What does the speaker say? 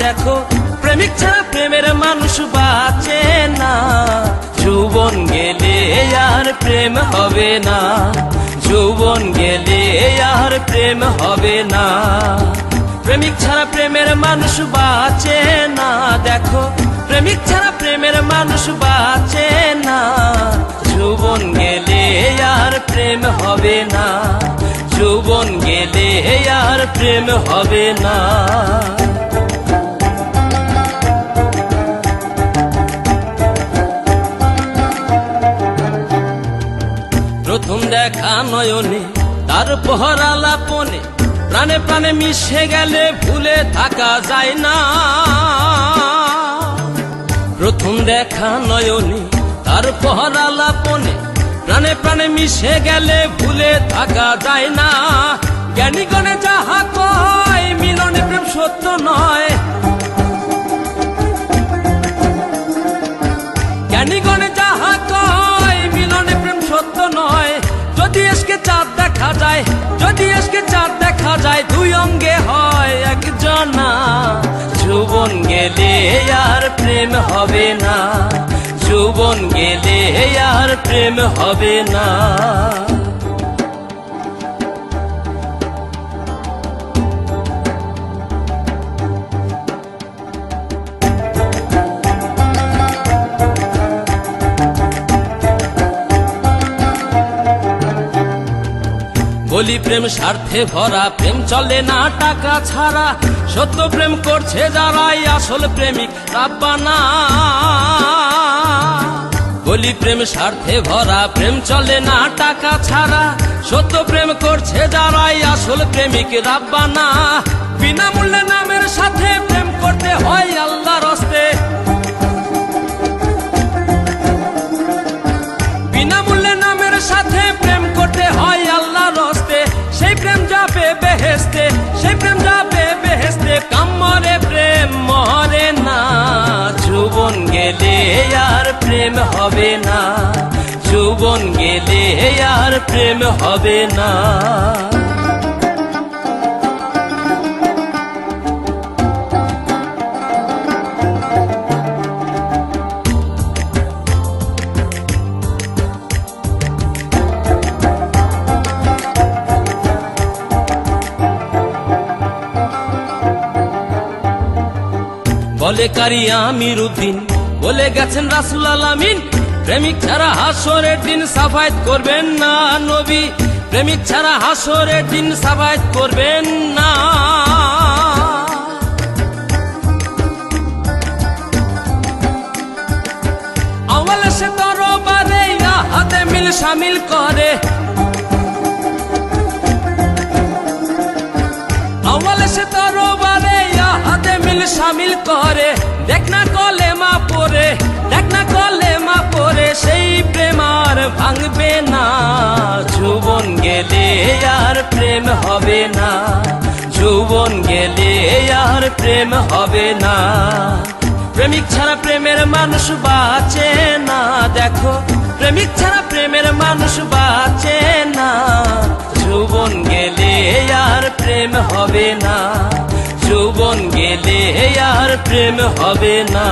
দেখো প্রেমিক ছাড়া প্রেমের মানুষ বাঁচে না। যৌবন গেলে আর প্রেম হবে না, যৌবন গেলে আর প্রেম হবে না। প্রেমিক ছাড়া প্রেমের মানুষ বাঁচে না, দেখো প্রেমিক ছাড়া প্রেমের মানুষ বাঁচে না। যৌবন গেলে আর প্রেম হবে না, যৌবন গেলে আর প্রেম হবে না। প্রথম দেখা নয়নে তার পহরা লাপনে, প্রাণে প্রাণে মিশে গেলে ভুলে থাকা যায় না। প্রথম দেখা নয়নে তার পহরা লাপনে, প্রাণে প্রাণে মিশে গেলে ভুলে থাকা যায় না। জ্ঞানীগণে যাহা কয় মিলনে প্রেম সত্য নয়, জ্ঞানীগণে যাহা কয় মিলনে প্রেম সত্য নয়। যদি আজকে চাঁদ দেখা যায়, যদি আজকে চাঁদ দেখা যায়, দুই অঙ্গে হয় একজনা। যৌবন গেলে আর প্রেম হবে না, যৌবন গেলে আর প্রেম হবে না। বলি প্রেম স্বার্থে ভরা, প্রেম চলে না টাকা ছাড়া। সত্য প্রেম করছে যারাই আসল প্রেমিক রাব্বানা। বলি প্রেম স্বার্থে ভরা, প্রেম চলে না টাকা ছাড়া। সত্য প্রেম করছে যারাই আসল প্রেমিক রাব্বানা। বিনামূল্যে নামের সাথে প্রেম করতে হয় আল্লাহর হস্তে, বিনামূল্যে নামের সাথে প্রেম করতে হয় আল্লাহর হস্তে। সেই প্রেম যাবে বেহেশতে, সেই প্রেম যাবে বেহেশতে। কামরে প্রেম মরে না, যৌবন গেলে আর প্রেম হবে না, যৌবন গেলে আর প্রেম হবে না। বলে কারি আমির উদ্দিন, বলে গেছেন রাসূল আলামিন, প্রেমিক ছাড়া হাসরের দিন সাফায়াত করবেন না নবী, প্রেমিক ছাড়া হাসরের দিন সাফায়াত করবেন না। আওয়ালে সে দরবারে হাতে মিল শামিল করে, আওয়ালে সে দরবারে হাতে মিল শামিল করে। দেখ না কলেমা পড়ে, দেখ না কলেমা পড়ে, সেই প্রেম আর ভাঙবে না। যৌবন গেলে আর প্রেম হবে না, যৌবন গেলে আর প্রেম হবে না। প্রেমিক ছাড়া প্রেমের মানুষ বাঁচে না, দেখো প্রেমিক ছাড়া প্রেমের মানুষ বাঁচে না। যৌবন গেলে আর প্রেম হবে না, যৌবন গেলে আর প্রেম হবে না।